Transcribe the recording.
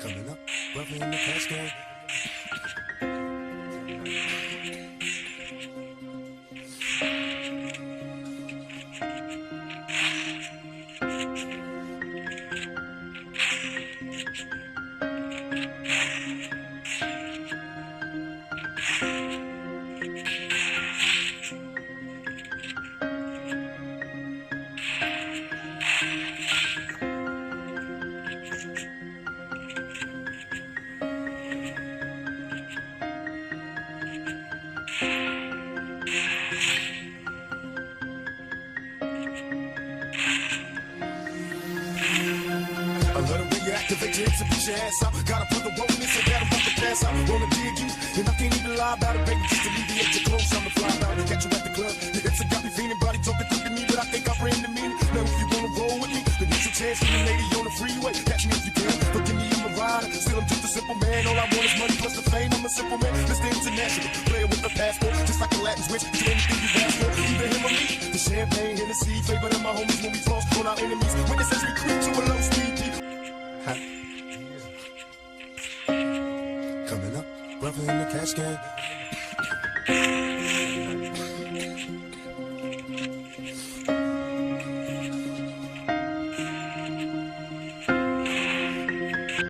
Coming up, brother in the cash game. I love the way you activate your hips and put your ass out. Gotta put the roll in so that I'm about to pass out. Wanna dig you, and I can't even lie about it, baby. Just alleviate your clothes, I'ma fly about it. Catch you at the club, your hips have got me feeling. Body talking quick to me, but I think I bring the meaning. Now if you wanna roll with me, then it's your chance for the lady on the freeway. Catch me if you can, but give me in my ride. Still I'm just a simple man, all I want is money plus the fame. I'm a simple man, Mr. International, player with a passport. Just like a Latin switch, do anything you ask for. Either him or me, the champagne, Hennessy, favorite of my homies when we floss on our enemies. Witnesses we creep to a low speed. Coming up, brother in the cash game.